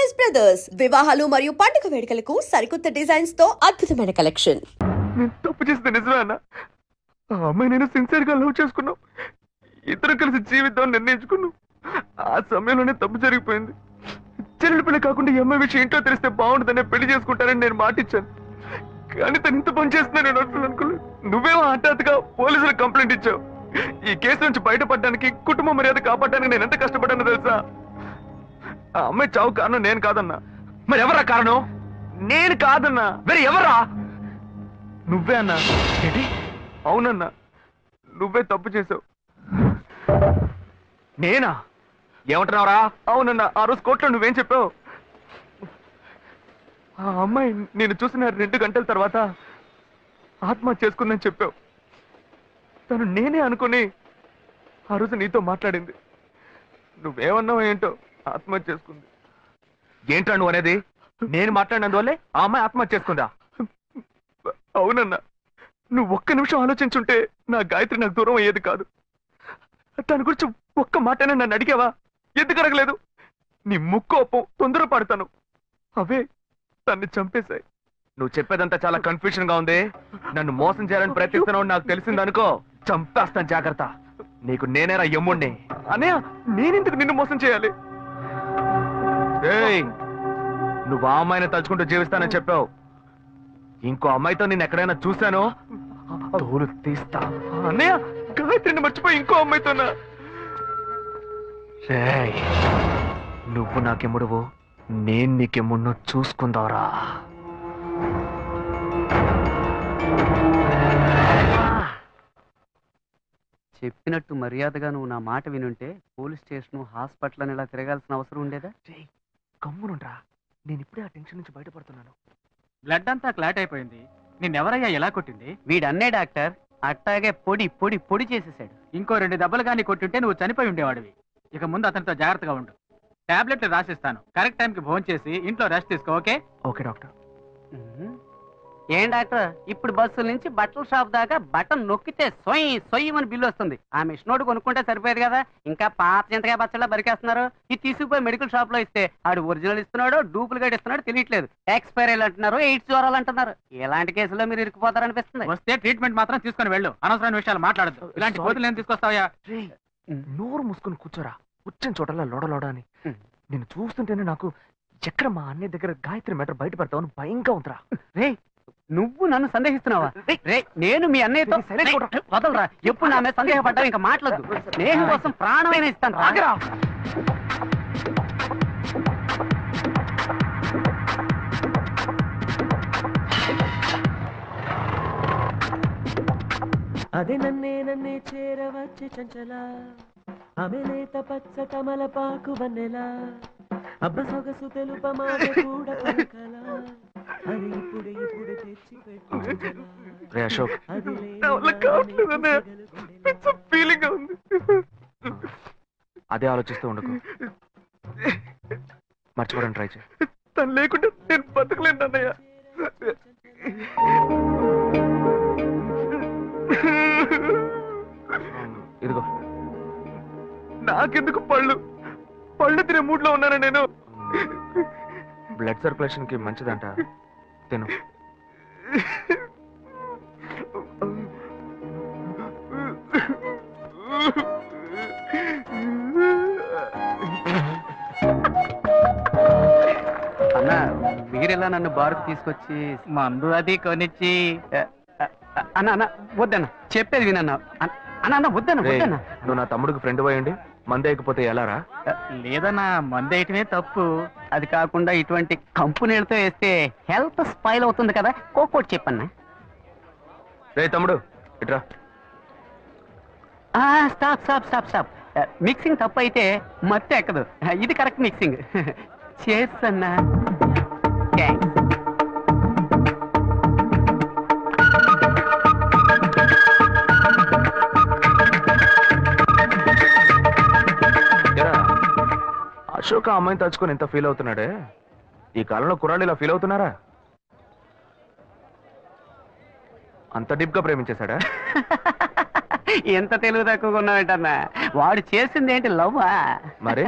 Choice brothers వివాహాలు మరియు పండుగ వేడుకలకు సరికొత్త డిజైన్స్ తో అద్భుతమైన కలెక్షన్. నేను తప్పు చేస్తే నిజమే అన్న. ఆ అమ్మాయి నేను సిన్సియర్ గా లవ్ చేసుకున్నాం. ఇద్దరు కలిసి జీవితం నిర్ణయించుకున్నాం. ఆ సమయంలోనే తప్పు జరిగిపోయింది. చెల్లెలు పిల్ల కాకుండా ఈ అమ్మాయి విషయం ఇంట్లో తెలిస్తే బాగుంటుందనే పెళ్లి చేసుకుంటానని నేను మాటిచ్చాను. కానీ తను ఇంత పని చేస్తున్నా నేను అసలు అనుకోలేదు. నువ్వేమో హఠాత్తుగా పోలీసులకు కంప్లైంట్ ఇచ్చావు. ఈ కేసు నుంచి బయటపడడానికి, కుటుంబ మర్యాద కాపాడడానికి నేను ఎంత కష్టపడ్డానో తెలుసా? ఆ అమ్మాయి చావు కారణం నేను కాదన్నా. మరి ఎవరా కారణం? నేను కాదన్నా. మరి ఎవరా? నువ్వే అన్నా. ఏంటి? అవునన్నా, నువ్వే తప్పు చేసావు. నేనా? ఏమంటున్నావురా? అవునన్నా, ఆ రోజు కోర్టులో నువ్వేం చెప్పావు? ఆ అమ్మాయి నేను చూసిన 2 గంటల తర్వాత ఆత్మహత్య చేసుకుందని చెప్పావు. తను నేనే అనుకుని ఆ రోజు నీతో మాట్లాడింది. నువ్వేమన్నావు ఏంటో, ఆత్మహత్య చేసుకుంది. ఏంట్రా నువ్వు అనేది? నేను మాట్లాడినందువల్లే ఆ అమ్మాయి ఆత్మహత్య చేసుకుందా? అవునన్నా, నువ్వు ఒక్క నిమిషం ఆలోచించుంటే నా గాయత్రి నాకు దూరం అయ్యేది కాదు. దాని గురించి ఒక్క మాటనే నన్ను అడిగావా? ఎందుకు అడగలేదు? నీ ముక్కోపం, తొందరపడతాను అవే తన్ని చంపేశాయి. నువ్వు చెప్పేదంతా చాలా కన్ఫ్యూజన్ గా ఉంది. నన్ను మోసం చేయాలని ప్రయత్నిస్తున్నావు నాకు తెలిసిందనుకో, చంపేస్తాను. జాగ్రత్త. నీకు నేనేరా యమ్ముణ్ణి. అన్నయ్య, నేనెందుకు నిన్ను మోసం చేయాలి? నువ్వు ఆ అమ్మాయిని తలుచుకుంటూ జీవిస్తానని చెప్పావు. ఇంకో అమ్మాయితో నేను ఎక్కడైనా చూశాను, తోలు తీస్తా. అన్నయ్య, గాయత్రిని మర్చిపోయి ఇంకో అమ్మాయితోనా? నువ్వు నాకెమ్ముడువు, నేను నీకెమ్ముడినో చూసుకుందావరా. చెప్పినట్టు మర్యాదగా నువ్వు నా మాట వినుంటే పోలీస్ స్టేషన్, హాస్పిటల్ అని ఇలా తిరగాల్సిన అవసరం ఉండేదా? కమ్మునుండ్రా, నేను ఇప్పుడే ఆ టెన్షన్ నుంచి బయటపడుతున్నాను. బ్లడ్ అంతా క్లాట్ అయిపోయింది. నిన్నెవరయ్యా ఎలా కొట్టింది? వీడన్నే డాక్టర్ అట్టాగే పొడి పొడి పొడి చేసేసాడు. ఇంకో 2 దెబ్బలు కానీ కొట్టుంటే నువ్వు చనిపోయి ఉండేవాడివి. ఇక ముందు అతనితో జాగ్రత్తగా ఉండు. టాబ్లెట్లు రాసిస్తాను. కరెక్ట్ టైంకి భోజనం చేసి ఇంట్లో రెస్ట్ తీసుకో. ఓకే? Okay doctor. ఏం డాక్టర్, ఇప్పుడు బస్సుల నుంచి బట్టల షాప్ దాకా బటన్ నొక్కితే సొయ్యి సొయ్యమని బిల్లు వస్తుంది. ఆ మిషనోడు కొనుక్కుంటే సరిపోయేది కదా. ఇంకా పాత చింతకాయ బచ్చలా బరికేస్తున్నారు. ఇది తీసుకుపోయి మెడికల్ షాప్ లో ఇస్తే ఆడు ఒరిజినల్ ఇస్తున్నాడో డూప్లికేట్ ఇస్తున్నాడో తెలియట్లేదు. ఎక్స్పైరీ అంటున్నారు, ఎయిడ్స్ జ్వరాలు అంటున్నారు. ఇలాంటి కేసులో మీరు ఇరుక్కుపోతారనిపిస్తుంది. వస్తే ట్రీట్మెంట్ మాత్రం తీసుకొని వెళ్ళు. అనవసరమైన విషయాలు మాట్లాడద్దు. ఇలాంటి కోతులు ఏం తీసుకొస్తావా? నోరు మూసుకొని కూర్చోరా. వచ్చిన చోటలా లోడలోడ అని. నేను చూస్తుంటేనే నాకు ఎక్కడ మా అన్నయ్య దగ్గర గాయత్రి మ్యాటర్ బయట పెడతావని భయంగా ఉందిరా. రే, నువ్వు నన్ను సందేహిస్తున్నావా? రే, నేను మీ అన్నయ్యతో వదలరా. ఎప్పుడు నా మీద సందేహపడ్డావు? ఇంకా మాట్లాడదు. స్నేహం కోసం ప్రాణమైన ఇస్తాను. రాగరా. అదే నన్నే చేరవచ్చే చంచల, ఆమె లేత పచ్చ తమలపాకు వన్నెలా, అబ్బ సొగసు తెలుప మాట కూడా పలకల, అది ఇప్పుడే తెచ్చి పెట్టు. అశోక్, అదే ఆలోచిస్తూ ఉండకు. మర్చిపోవడానికి ట్రై చేయి. తను లేకుండా నేను బతకలేను అన్నయ్య. ఇదిగో, నాకెందుకు పళ్ళు తినే మూడ్ లో ఉన్నాను నేను. బ్లడ్ సర్క్యులేషన్ కి మంచిదంట, తిను. అన్నా, మీరెలా నన్ను బారుకు తీసుకొచ్చి మందు అది కొనిచ్చి. అన్న అన్న వద్దన్న, చెప్పేది వినన్నా. అన్న వద్దన్న. నువ్వు నా తమ్ముడికి ఫ్రెండ్ పోయండి, మందేయకపోతే ఎలారా? లేదన్నా, మందేయటమే తప్పు. అది కాకుండా ఇటువంటి కంపెనీలతో వేస్తే హెల్త్ స్పాయిల్ అవుతుంది కదా. కోకోటి చెప్పన్నా. రే తమ్ముడు, ఇట్రా. స్టాప్. మిక్సింగ్ తప్పు అయితే మత్తు ఎక్కదు. ఇది కరెక్ట్ మిక్సింగ్. చేస్తన్నా. అశోక్ ఆ అమ్మాయిని తలుచుకొని ఎంత ఫీల్ అవుతున్నాడే. ఈ కాలంలో కుర్రాళ్ళు ఇలా ఫీల్ అవుతున్నారా? అంత డీప్ గా ప్రేమించేశాడా? ఎంత తెలివి తక్కువగా ఉన్నావేంటన్నా. వాడు చేసింది ఏంటి, లవ్వా? మరి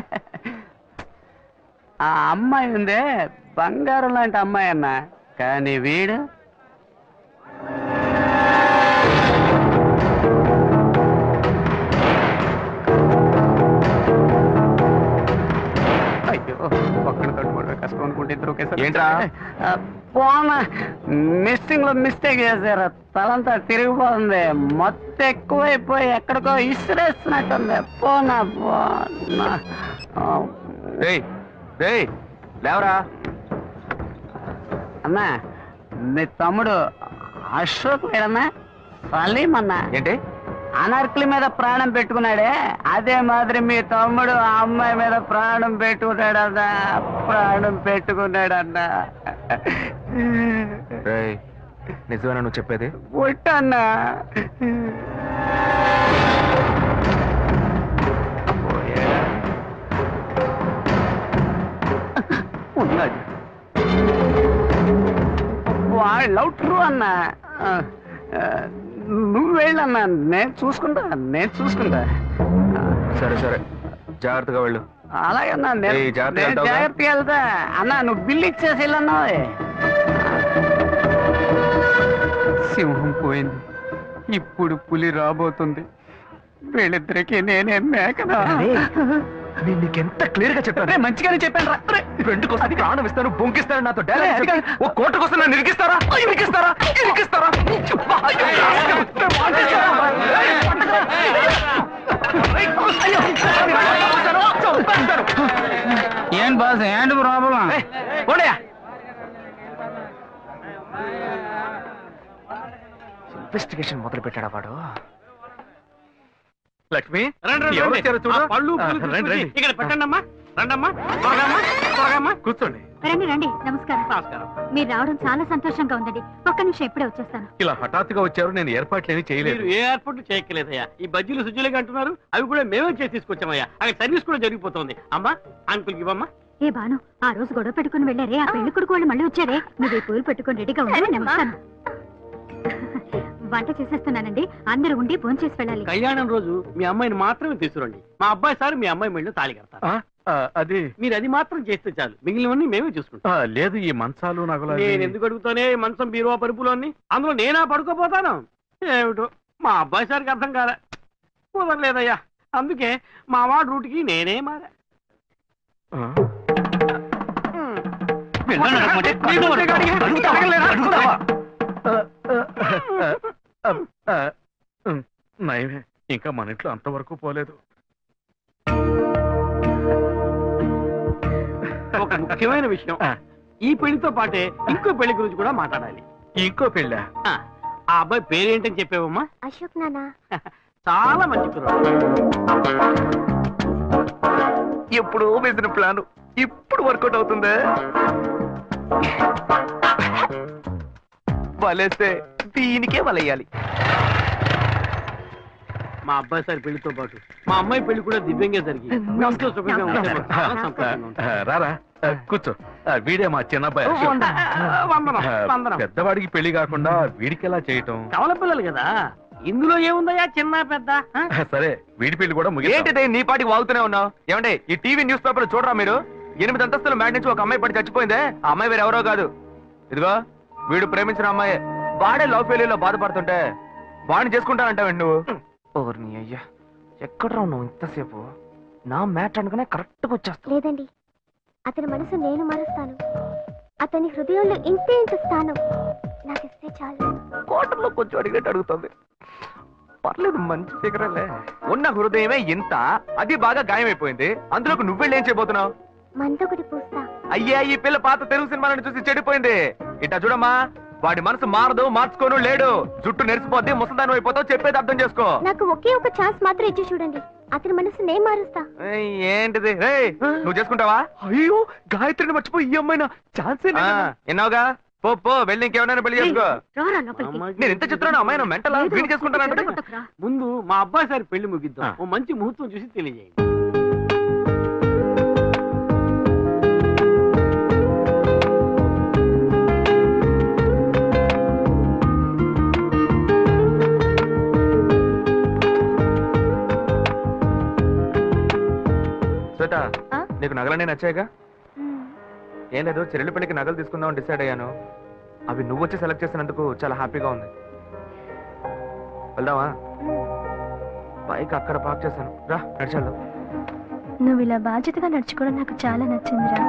ఆ అమ్మాయి ఉందే బంగారం లాంటి అమ్మాయి అన్న, కానీ వీడు అయ్యో ఒక్కడి తోటి కష్టం అనుకుంటే ఇద్దరు ఒకేసారి ఏంట్రా? పోనా మిస్సింగ్ లో మిస్టేక్ చేశారు, తలంతా తిరిగిపోతుంది, మొత్తం ఎక్కువైపోయి ఎక్కడికో ఇసిరేస్తున్నట్టుంది. పోనా పోనా రేయ్ రేయ్ లేవరా. అన్నా మీ తమ్ముడు అశోక్ లేడన్నా, సలీం అన్నా ఏంటి? అనార్కుల మీద ప్రాణం పెట్టుకున్నాడే, అదే మాదిరి మీ తమ్ముడు ఆ అమ్మాయి మీద ప్రాణం పెట్టుకున్నాడన్నా, ప్రాణం పెట్టుకున్నాడన్నా. రేయ్ నిజమేనా నువ్వు చెప్పేది? పుట్టన్నా ఉన్నాడు, వాళ్ళు ట్రూ అన్నా. నువ్వు వెళ్ళన్నా, నేను చూసుకుంటా. సరే సరే జాగ్రత్తగా వెళ్ళు. అలాగన్నా నేను ఏయ్, జాగ్రత్తగా వెళ్తావుగా? జాగ్రత్తగా వెళ్తా అన్నా. నువ్వు బిల్లు ఇచ్చేసి వెళ్ళన్నా. సింహం పోయింది, ఇప్పుడు పులి రాబోతుంది. వీళ్ళిద్దరికి నేనే మేకనా? నేను నీకెంత క్లియర్ గా చెప్పాను. మంచిగానే చెప్పాను రా. ఫ్రెండ్ కోసం ప్రాణం ఇస్తాను, బొంకిస్తాను, నాతో డైలాగ్ చెప్పి ఓ కోట కోసం నన్ను ఇరికిస్తారా? ఇరికిస్తారా? ఇరికిస్తారా? ఏం బాస్, ఏంటి ప్రాబ్లం? ఇన్వెస్టిగేషన్ మొదలు పెట్టాడా వాడు? లక్ష్మి రండి, ఎవరు వచ్చారో చూడు. పళ్ళు రండి, రండి. ఇక్కడ పెట్టండమ్మా. రండమ్మా, త్వరగా కూర్చోండి. రండి రండి, నమస్కారం. నమస్కారం. మీరు రావడం చాలా సంతోషంగా ఉందండి. ఒక్క నిమిషం ఇప్పుడే వచ్చేస్తాను. ఇలా హఠాత్తుగా వచ్చారు, నేను ఏర్పాట్లేమీ చేయలేదు. మీరు ఏ ఏర్పాట్లు చేయక్కలేదయ్యా. ఈ బజ్జీలు సుజ్జీలుగా అంటున్నారు, అవి కూడా మేమే చేసి తీసుకొచ్చామయ్యా. అక్కడ సర్వీస్ కూడా జరిగిపోతుంది. అమ్మా అంకుల్కి ఇవ్వమ్మా. ఏ బాను, ఆ రోజు గొడవ పెట్టుకుని వెళ్ళారే, ఆ పెళ్లి కొడుకు వాళ్ళు మళ్ళీ వచ్చారే. మీరు ఈ పూలు పెట్టుకుని రెడీగా ఉండాలి, నేను వస్తాను. వంట చేసేస్తున్నానండి, అందరూ ఉండి భోంచేసి వెళ్ళాలి. కళ్యాణం రోజు మీ అమ్మాయిని మాత్రమే తీసుకురండి. మా అబ్బాయి సార్ మీ అమ్మాయి మెళ్ళో తాళి కడతారు. అది మీరు అది మాత్రం చేస్తే చాలు, మిగిలినవన్నీ మేమే చూసుకుంటాం. లేదు, ఈ మంచాలు నగలు నేను ఎందుకు అడుగుతానే? మంచం బీరువా పరుపులు అన్ని అందులో నేనా పడుకోపోతాను? ఏమిటో మా అబ్బాయి సార్కి అర్థం కాదా, కుదరలేదయ్యా. అందుకే మా వాడు రూట్కి నేనే మారా. నయమే, ఇంకా మన ఇంట్లో అంతవరకు పోలేదు. ఒక ముఖ్యమైన విషయం, ఈ పెళ్లితో పాటే ఇంకో పెళ్లి గురించి కూడా మాట్లాడాలి. ఇంకో పెళ్ళా? ఆ అబ్బాయి పేరేంటని చెప్పావమ్మా? అశోక్ నానా. చాలా మంచి కుర్రాడు. ఎప్పుడు వేసిన ప్లాన్ ఇప్పుడు వర్కౌట్ అవుతుందే. వలేస్తే దీనికే వలయ్యాలి. మా అబ్బాయి సార్ పెళ్లితో పాటు మా అమ్మాయి పెళ్లి కూడా దివ్యంగా జరిగి ఇంట్లో సుఖంగా ఉంటే మాకు చాలా సంతోషంగా ఉంటుంది. రారా కూర్చో. వీడే మా చిన్నబ్బాయి అశోక్. వందనం, వందనం. పెద్దవాడికి పెళ్లి కాకుండా వీడికి ఎలా చేయటం? కవల పిల్లలు కదా, ఇందులో ఏముందయ్యా చిన్న పెద్ద? సరే వీడి పెళ్లి కూడా ముగిద్దాం. ఏంటిదే నీ పాటికి వాగుతూనే ఉన్నావు? ఏమంటే ఈ టీవీ న్యూస్ పేపర్ చూడరా మీరు? 8 అంతస్తుల మ్యాట్ నుంచి ఒక అమ్మాయి పడి చచ్చిపోయిందే. ఆ అమ్మాయి వేరు ఎవరో కాదు, ఇదిగో వీడు ప్రేమించిన అమ్మాయి. వాడే లవ్ ఫెయిల్యూర్ లో బాధపడుతుంటే వాడిని చేసుకుంటానంటావండి నువ్వు? ఓర్ని అయ్యా, ఎక్కడ ఉన్నావు ఇంతసేపు? నా మ్యాట్ అనుకునే కరెక్ట్గా వచ్చేస్తా. లేదండి, అతని మనసు నేను మారుస్తాను. అతని హృదయంలో ఇంత స్థానం నాకిస్తే చాలు. కోటలో కొంచెం అడిగినట్టు అడుగుతుంది. పర్లేదు, మంచి ఫిగరలే. ఉన్న హృదయమే ఇంత, అది బాగా గాయమైపోయింది. అందులోకి నువ్వెళ్ళి ఏం చేయబోతున్నావు? మందొకటి పూస్తా. అయ్యా, ఈ పిల్ల పాత తెలుగు సినిమాలను చూసి చెడిపోయింది. ఇట్టా చూడమ్మా, వాడి మనసు మారదు, మార్చుకోను లేడు. జుట్టు నెరిసిపోద్ది, ముసల్దానం అయిపోతావు. చెప్పేది అర్థం చేసుకో. నాకు ఒకే ఒక ఛాన్స్ మాత్రం ఇచ్చి చూడండి, అతని మనసు నేను మారుస్తా. ఏంటిది? నువ్వు చేసుకుంటావా? అయ్యో, గాయత్రిని మర్చిపోయి ఈ అమ్మాయినా ఛాన్స్ ఎన్నావుగా. పో పో, వెళ్ళి ఇంకేమైనా పెళ్లి చేసుకో. రారా లోపలికి. నేను ఎంత చెప్తున్నాను, అమ్మాయి మెంటల్ వీడి చేసుకుంటానంటే. కొట్టకురా. ముందు మా అబ్బాయి సార్ పెళ్లి ముగిద్దాం, ఓ మంచి ముహూర్తం చూసి తెలియజేయండి. శ్వేత, నీకు నగలనే నచ్చాయిగా? ఏం లేదు, చెల్లెలి పెళ్లికి నగలు తీసుకుందామని డిసైడ్ అయ్యాను. అవి నువ్వు వచ్చి సెలెక్ట్ చేసినందుకు చాలా హ్యాపీగా ఉంది. వెళ్దామా? బైక్ అక్కడ పార్క్ చేశాను, రా నడిచేద్దాం. నువ్వు ఇలా బాధ్యతగా నడుచుకోవడం నాకు చాలా నచ్చిందిరా.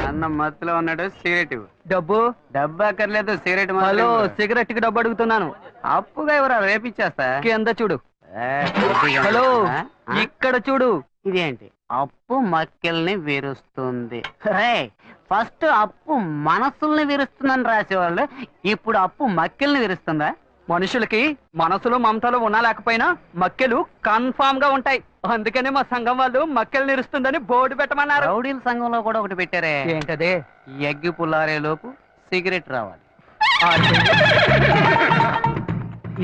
అన్న మత్తులో ఉన్నాడు, సిగరెట్ డబ్బు డబ్బు అక్కర్లేదు, సిగరెట్. హలో, సిగరెట్ కి డబ్బు అడుగుతున్నాను. అప్పుగా ఎవరా రేపిచ్చేస్తా. కింద చూడు. హలో, ఇక్కడ చూడు. ఇదేంటి అప్పు మక్కెల్ని విరుస్తుంది? ఫస్ట్ అప్పు మనసుల్ని విరుస్తుందని రాసేవాళ్ళు, ఇప్పుడు అప్పు మక్కెల్ని విరుస్తుందా? మనుషులకి మనసులో మమతలు ఉన్నా లేకపోయినా మక్కెలు కన్ఫామ్ గా ఉంటాయి. అందుకనే మా సంఘం వాళ్ళు మక్కెలు నిరుస్తుందని బోర్డు పెట్టమన్నారు. రౌడీల సంఘంలో కూడా ఒకటి పెట్టారే. ఏంటదే? ఎగ్గి పుల్లారే లోపు సిగరెట్ రావాలి.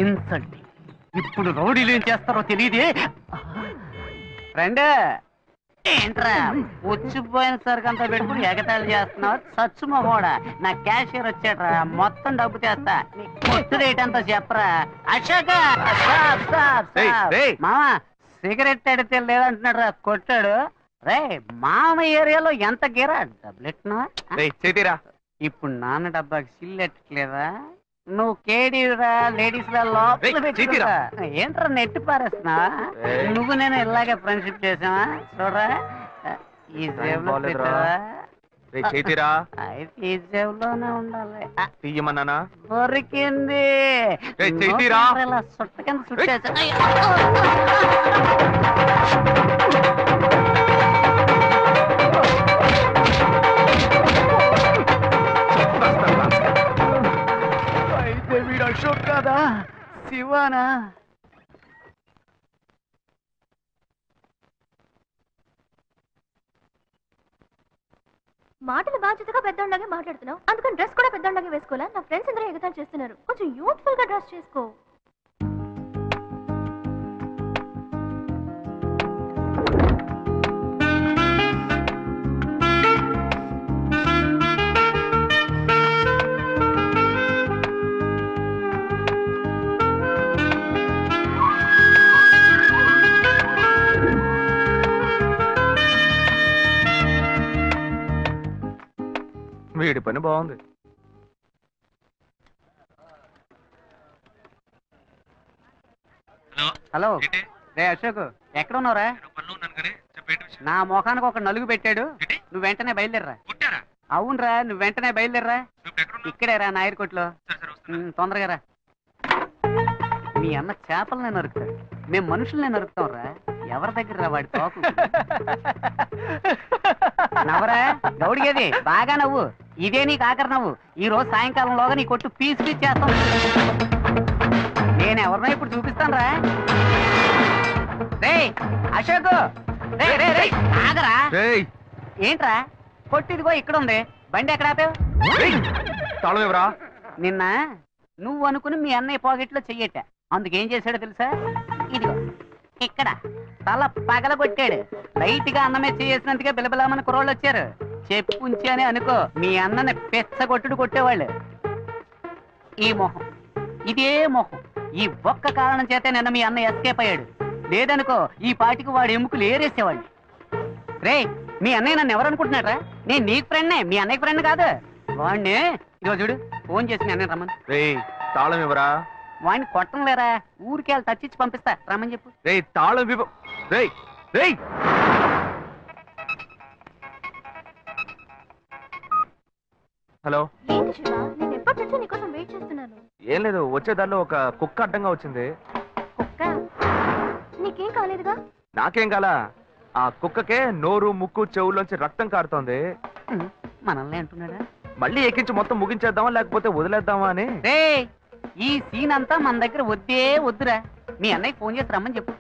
ఇన్సల్టింగ్. ఇప్పుడు రౌడీలు ఏం చేస్తారో తెలియదే. ఫ్రెండ్, ఏంట్రా వచ్చిపోయిన సరికి అంతా పెట్టుకుని ఎగతాళి చేస్తున్నావు? సచ్చు మొహోడా, నా క్యాషియర్ వచ్చాడ్రా, మొత్తం డబ్బు చేస్తా. నీ కొట్టు రేట్ అంతా చెప్పరా. అశోక మామ సిగరెట్ అడితే లేదంటున్నాడు రా, కొట్టాడు. రే మామ ఏరియాలో ఎంత గీరా డబ్బులెట్టినా? ఇప్పుడు నాన్న డబ్బాకి సిల్లెట్టలేదా? నువ్వు కేడీరా లేడీస్ ఏంట్రా నెట్టి పారేస్తున్నా? నువ్వు నేను ఇలాగే ఫ్రెండ్షిప్ చేసావా? చూడరా, ఈ జేబులో పెట్టావా? అయితే ఈ జేబులోనే ఉండాలి. తీయమన్నానా? దొరికింది. ఇలా సుట్ట కింద సుట్టేసా. వీడు అశోక్ కాదా, శివానా? మాటలు బాధ్యతగా పెద్దోళ్ళగా మాట్లాడుతున్నావు, అందుకని డ్రెస్ కూడా పెద్దోళ్ళగా వేసుకోవాలా? నా ఫ్రెండ్స్ అందరూ ఎగతాలు చేస్తున్నారు, కొంచెం యూత్ఫుల్ గా డ్రెస్ చేసుకో. వీడి పని బాగుంది. హలో, రే అశోక్, ఎక్కడ ఉన్నావురా? నా మొఖానికి ఒక నలుగు పెట్టాడు, నువ్వు వెంటనే బయలుదేరరా. అవునరా, నువ్వు వెంటనే బయలుదేరరా. ఇక్కడే రా, నాయర్ కొట్లో. తొందరగా రా. మీ అన్న చేపలనే నరుకుతాడు, మేము మనుషులనే నరుకుతాం రా. ఎవరి దగ్గర రా వాడి తోకు? నవ్వరా గౌడిగేది, బాగా నవ్వు. ఇదే నీకు ఆఖరి నవ్వు. ఈ రోజు సాయంకాలంలోగా నీ కొట్టు పీస్ పీస్ చేస్తాం. నేను ఎవరినో ఇప్పుడు చూపిస్తాను రా. రే అశోక్, రే రే రే ఆగరా. ఏంట్రా కొట్టిదిగో ఇక్కడ ఉంది, బండి ఎక్కడ ఆపావు? నిన్న నువ్వు అనుకుని మీ అన్నయ్య పాకెట్లో చెయ్యట, అందుకేం చేశాడో తెలుసా? ఇదిగో ఇక్కడ తల పగలగొట్టాడు. లైట్ గా అన్నమే చేసినందుకే బిలబిలమని కుర్రోళ్ళు వచ్చారు. చెప్పుంచి అని అనుకో, మీ అన్నని పెచ్చగొట్టుడు కొట్టేవాళ్ళు. ఈ మొహం, ఇదే మొహం, ఈ ఒక్క కారణం చేతే నిన్న మీ అన్న ఎస్కేప్ అయ్యాడు. లేదనుకో ఈ పాటికి వాడు ఎముకలు ఏరేసేవాడిని. రే, మీ అన్నయ్య నన్ను ఎవరనుకుంటున్నారా? నేను నీకు ఫ్రెండ్నే, మీ అన్నయ్య ఫ్రెండ్ కాదు. వాడిని ఇదిగో చూడు, ఫోన్ చేసి మీ అన్నయ్య రమ్మని. తాళం ఇవ్వరా? వాడిని కొట్టం లేరా, ఊరికి వెళ్ళి తచ్చిచ్చి పంపిస్తా, రమ్మని చెప్పు. తాళం ఇవ్వ. హలో, ఏంటి శివ, నేను ఎప్పటి నుంచో నీకోసం వెయిట్ చేస్తున్నాను. ఏం లేదు, వచ్చేదారిలో ఒక కుక్క అడ్డంగా వచ్చింది. కుక్క? నీకేం కాలేదుగా? నాకేం కాలా, ఆ కుక్కకే నోరు ముక్కు చెవుల్లోంచి రక్తం కారుతోంది. మనల్ని అంటున్నాడా? మళ్ళీ ఎక్కించి మొత్తం ముగించేద్దామా లేకపోతే వదిలేద్దామా అని. ఈ సీన్ అంతా మన దగ్గర వద్దే వద్దురా. మీ అన్నయ్య ఫోన్ చేసి రమ్మని చెప్పు.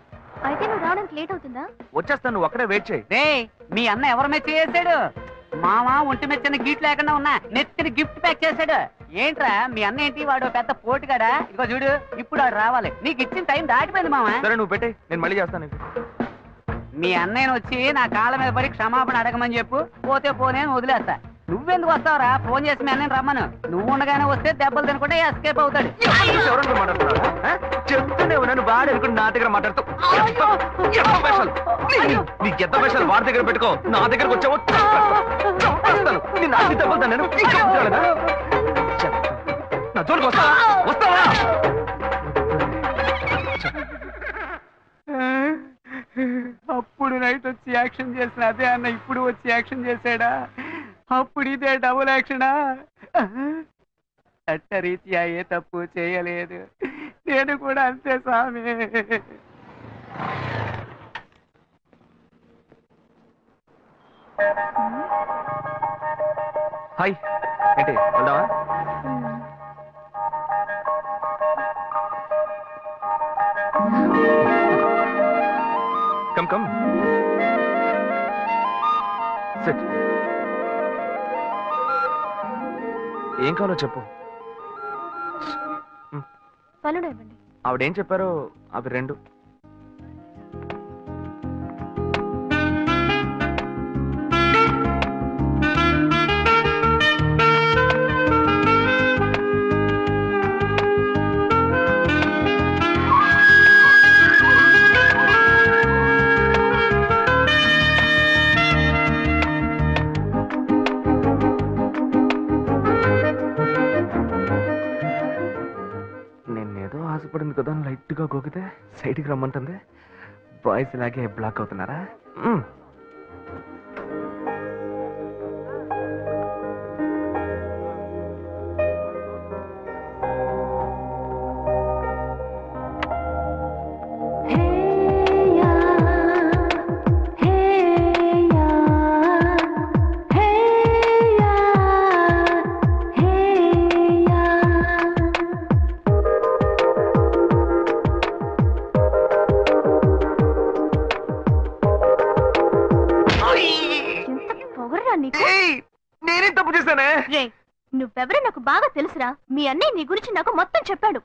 అయితే నువ్వు రావడానికి లేట్ అవుతుందా? వచ్చేస్తాను, నువ్వు అక్కడే వెయిట్ చేయి. మీ అన్న ఎవరి మెచ్చ చేశాడు? మావా ఒంటి మెచ్చిన గీట్ లేకుండా ఉన్నా నెత్తిని గిఫ్ట్ ప్యాక్ చేశాడు. ఏంట్రా మీ అన్న ఏంటి, వాడు పెద్ద పోటుగాడా? ఇదిగో చూడు, ఇప్పుడు వాడు రావాలి. నీకు ఇచ్చిన టైం దాటిపోయింది మావా. సరే నువ్వు పెట్టే, నేను మళ్ళీ చేస్తాను. మీ అన్నయ్యను వచ్చి నా కాళ్ళ మీద పడి క్షమాపణ అడగమని చెప్పు, పోతే పోనే వదిలేస్తా. నువ్వెందుకు వస్తావురా? ఫోన్ చేసి మీ అన్నని రమ్మను. నువ్వు ఉండగానే వస్తే దెబ్బలు తినకుండా ఎస్కేప్ అవుతాడు. ఎవరన్నా మాట్లాడుతున్నారా? చెప్తూనే ఉన్నాను, వాడు అనుకుని నా దగ్గర మాట్లాడుతూ నీకు ఎంత పైసలు వాడి దగ్గర పెట్టుకో, నా దగ్గరకు వచ్చావో నేను అన్ని దెబ్బలు నేను నా జోలికి వస్తావా? వస్తావా? అప్పుడు నైట్ వచ్చి యాక్షన్ చేసిన అదే అన్న ఇప్పుడు వచ్చి యాక్షన్ చేశాడా? అప్పుడు ఇదే డబుల్ యాక్షనా? చట్టరీత్యా ఏ తప్పు చేయలేదు, నేను కూడా అంతే స్వామి. హాయ్, ఏంటి వెళ్దామా? Come come SIT. ఏం కావాలో చెప్పు. పనులు ఇవ్వండి. ఆవిడేం చెప్పారో అవి రెండు. ఆశపడింది కదా, లైట్ గా గోకితే సైడ్కి రమ్మంటుంది. బాయ్స్ ఇలాగే బ్లాక్ అవుతున్నారా? నేనే తప్పు చేశానే. నువ్వెవరో నాకు బాగా తెలుసురా. మీ అన్నయ్య నీ గురించి నాకు మొత్తం చెప్పాడు.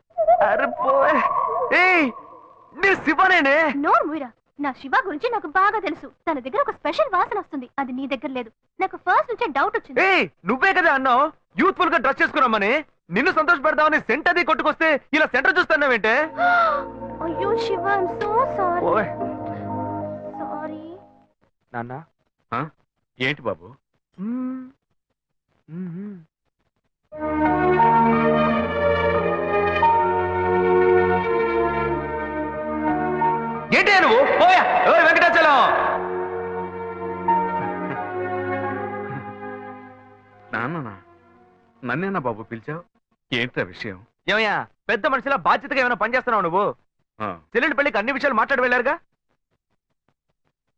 శివనేనే. నోరు మూయరా. నా శివ గురించి నాకు బాగా తెలుసు. తన దగ్గర ఒక స్పెషల్ వాసన వస్తుంది, అది నీ దగ్గర లేదు. నాకు ఫస్ట్ నుంచే డౌట్ వచ్చింది. నువ్వే కదా అన్నావు యూత్ఫుల్ గా డ్రెస్ చేసుకున్నామని. నిన్ను సంతోష పెడదామని సెంట్ అది కొట్టుకొస్తే ఇలా సెంటర్ చూస్తున్నావేంటే? అయ్యో Shiva, I'm so sorry. Sorry నాన్న. ఏంటి బాబు? ఏంటి నువ్వు? వెంకటాచలం. నాన్న, నన్నేనా బాబు పిలిచావు? ఏంటా విషయం? ఏమయ్యా, పెద్ద మనిషిలా బాధ్యతగా ఏమైనా పనిచేస్తున్నావు నువ్వు? చెల్లెలి పెళ్లికి అన్ని విషయాలు మాట్లాడి వెళ్ళారుగా?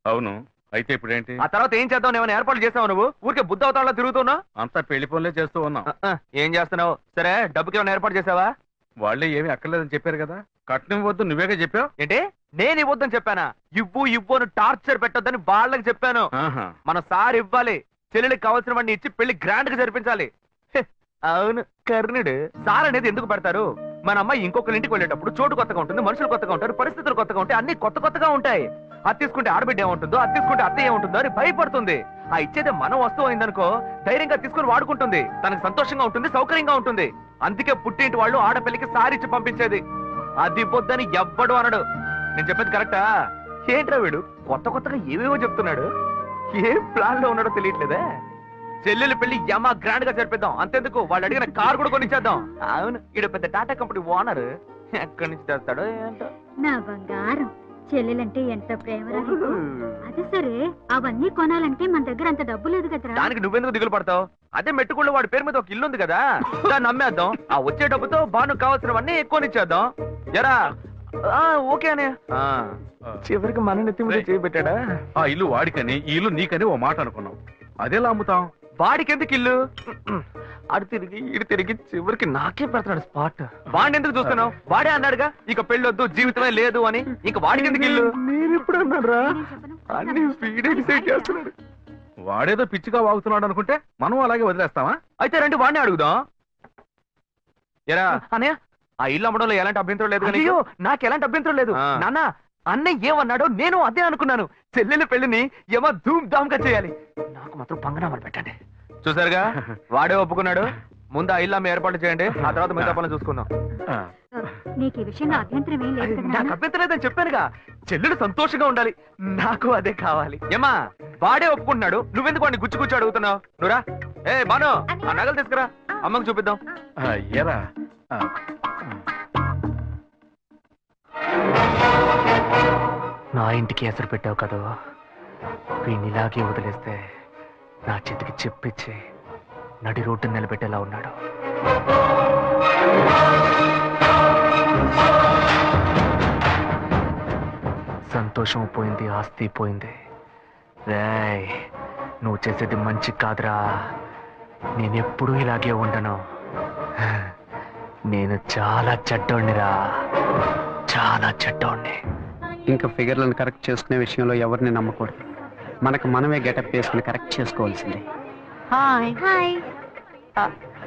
అవును, అయితే ఇప్పుడేంటి? ఆ తర్వాత ఏం చేద్దాం? ఏమైనా ఏర్పాట్లు చేస్తావు నువ్వు? ఊరికే బుద్ధ అవతారంలో తిరుగుతున్నావు. అంతా పెళ్లి పనులే చేస్తూ ఉన్నాం. ఏం చేస్తున్నావు? సరే, డబ్బుకి ఏమైనా ఏర్పాటు చేసావా? వాళ్ళే ఏమీ అక్కర్లేదని చెప్పారు కదా. కట్నం వద్దు నువ్వేగా చెప్పావు. ఏంటి? నేను ఇవ్వద్దని చెప్పానా? ఇవ్వు ఇవ్వు అని టార్చర్ పెట్టొద్దని వాళ్ళకి చెప్పాను. మన సార్ ఇవ్వాలి. చెల్లెలికి కావాల్సిన వాడిని ఇచ్చి పెళ్లి గ్రాండ్ గా జరిపించాలి. అవును, కర్ణుడు. సార్ అనేది ఎందుకు పెడతారు? మన అమ్మాయి ఇంకొకరి ఇంటికి వెళ్ళేటప్పుడు చోటు కొత్తగా ఉంటుంది, మనుషులు కొత్తగా ఉంటారు, పరిస్థితులు కొత్తగా ఉంటాయి, అన్ని కొత్త కొత్తగా ఉంటాయి. అది తీసుకుంటే ఆడబిడ్డ ఏముంటుందో, అది తీసుకుంటే అత్త ఏముంటుందో అని భయపడుతుంది. ఆ ఇచ్చేదే మనం వస్తువు అయిందనుకో ధైర్యంగా తీసుకుని వాడుకుంటుంది. తనకు సంతోషంగా ఉంటుంది, సౌకర్యంగా ఉంటుంది. అందుకే పుట్టింటి వాళ్ళు ఆడపిల్లకి సారిచ్చి పంపించేది. అది పొద్దని ఎవ్వడు అనడు. నేను చెప్పేది కరెక్టా? ఏంట్రా వీడు కొత్త కొత్తగా ఏవేవో చెప్తున్నాడు. ఏ ప్లాన్ లో ఉన్నాడో తెలియట్లేదే. చెల్లెలు పెళ్లి యమా గ్రాండ్ గా జరిపిద్దాం. అంతెందుకు, వాళ్ళు అడిగిన కార్ కూడా కొనిచ్చేద్దాం. అవును, ఈడ పెద్ద టాటా కంపెనీ ఓనర్. ఎక్కడి నుంచి తెస్తాడో ఏంటో. నా బంగారం, చెల్లెలంటే ఎంత ప్రేమరా నీకు. అదే సరే, అవన్నీ కొనాలంటే మన దగ్గర అంత డబ్బు లేదు కదరా. దానికి నువ్వెందుకు దిగులు పడతావు? అదే మెట్టుకుళ్ళు వాడి పేరు మీద ఒక ఇల్లు ఉంది కదా, దాన్ని అమ్మేద్దాం. ఆ వచ్చే డబ్బుతో బాను కావాల్సినవన్నీ ఎక్కువనిచ్చేద్దాం. ఎరా? ఓకే అనే. చివరికి మన నెత్తి మీద చేయబెట్టాడా? ఆ ఇల్లు వాడికని, ఈ ఇల్లు నీకని ఓ మాట అనుకున్నాం. అదేలా అమ్ముతాం? వాడికి ఎందుకు ఇల్లు? అడు తిరిగి ఇటు తిరిగి చివరికి నాకే పెడతాడు స్పాట్. వాడిని ఎందుకు చూస్తున్నావు? వాడే అన్నాడుగా ఇక పెళ్ళొద్దు, జీవితమే లేదు అని. ఇక వాడికి ఎందుకు ఇల్లు? నేను ఎప్పుడు అన్నారా? అన్ని వీడే డిసైడ్ చేస్తున్నాడు. వాడేదో పిచ్చిగా వాగుతున్నాడు అనుకుంటే మనం అలాగే వదిలేస్తావా? అయితే రండి వాడిని అడుగుదాం. ఎరా అన్నయ్య, ఆ ఇల్లు అమ్మడంలో ఎలాంటి అభ్యంతరం లేదు. అయ్యో, నాకు ఎలాంటి అభ్యంతరం లేదు నాన్న. అన్నయ్య ఏమన్నాడో నేను అదే అనుకున్నాను. చెల్లెల పెళ్లిని ఏమో ధూమ్ ధామ్ గా చేయాలి. నాకు మాత్రం పంగనామాలు పెట్టండి. చూసారుగా వాడే ఒప్పుకున్నాడు. ముందు ఆ ఇల్లు అమ్మ ఏర్పాటు చేయండి, ఆ తర్వాత మిగతా పనులు చూసుకుందాం. నీకు ఈ విషయంలో అభ్యంతరం ఏం లేదు కదా నాకు నాన్న? అభ్యంతరం లేదని చెప్పానుగా. చెల్లెలు సంతోషంగా ఉండాలి, నాకు అదే కావాలి. ఏమా వాడే ఒప్పుకుంటున్నాడు, నువ్వెందుకు వాడిని గుచ్చి గుచ్చి అడుగుతున్నావు? నువ్వురా. ఏ బాను, ఆ నగలు తీసుకురా, అమ్మకు చూపిద్దాం. ఎరా నా ఇంటికి ఎసరు పెట్టావు కదా, వీడిని ఇలాగే వదిలేస్తే నా చేతికి చెప్పిచ్చి నడి రోడ్డు నిలబెట్టేలా ఉన్నాడు. సంతోషం పోయింది, ఆస్తి పోయింది. రేయ్, నువ్వు చేసేది మంచి కాదురా. నేనెప్పుడూ ఇలాగే ఉండను. నేను చాలా చెడ్డోణ్ణిరా, చాలా చెడ్డోణ్ణి. ఇంకా ఫిగర్లను కరెక్ట్ చేసుకునే విషయంలో ఎవరిని నమ్మకూడదు. మనకు మనమే గెటప్ వేసుకుని కరెక్ట్ చేసుకోవాల్సిందే. Hi hi.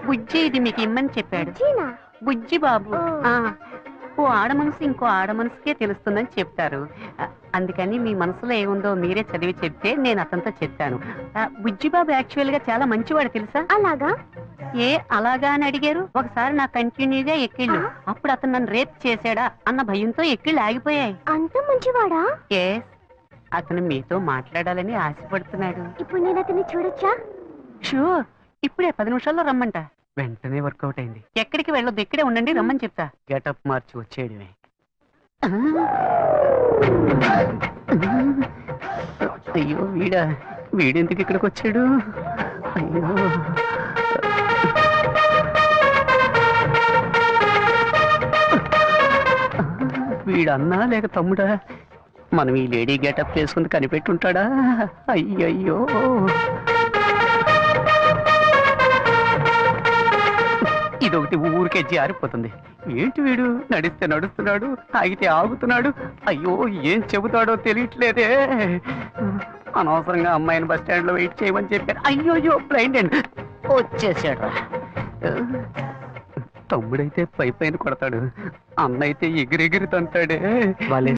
బుజ్జి ఇది మీకు ఇమ్మని చెప్పాడు. జీనా. బుజ్జి బాబు. ఓ ఆడ మనసు ఇంకో ఆడ మనసుకే తెలుస్తుందని చెప్తారు. అందుకని మీ మనసులో ఏముందో మీరే చదివి చెప్తే నేను అతనితో చెప్పాను. బుజ్జి బాబు యాక్చువల్ గా చాలా మంచివాడు తెలుసా? అలాగా? ఏ అలాగా అని అడిగారు. ఒకసారి నా కంటిన్యూగా ఎక్కిళ్ళు, అప్పుడు అతను నన్ను రేప్ చేశాడా అన్న భయంతో ఎక్కిళ్ళు ఆగిపోయాయి. అంత మంచివాడా? ఏ అతను మీతో మాట్లాడాలని ఆశపడుతున్నాడు. ఇప్పుడు నేను అతన్ని చూడొచ్చా? షూర్, ఇప్పుడే 10 నిమిషాల్లో రమ్మంట. వెంటనే వర్కౌట్ అయింది. ఎక్కడికి వెళ్ళొద్దు, ఇక్కడే ఉండండి, రమ్మని చెప్తా. గెటప్ మార్చి వచ్చేయడమే. అయ్యో వీడెందుకు ఇక్కడికి వచ్చాడు? అయ్యో వీడన్నా లేక తమ్ముడా? మనం ఈ లేడీ గెటప్ వేసుకుని కనిపెట్టుంటాడా? అయ్యయ్యో ఇదొకటి ఊరికే జారిపోతుంది. ఏంటి వీడు నడిస్తే నడుస్తున్నాడు, ఆగితే ఆగుతున్నాడు. అయ్యో ఏం చెబుతాడో తెలియట్లేదే. అనవసరంగా అమ్మాయిని బస్ స్టాండ్ లో వెయిట్ చేయమని చెప్పారు. అయ్యోయ్యో బ్లైండ్ అండ్ వచ్చేసాడు. తమ్ముడైతే పై పైన కొడతాడు, అన్న అయితే ఎగిరెగిరి తంటాడే.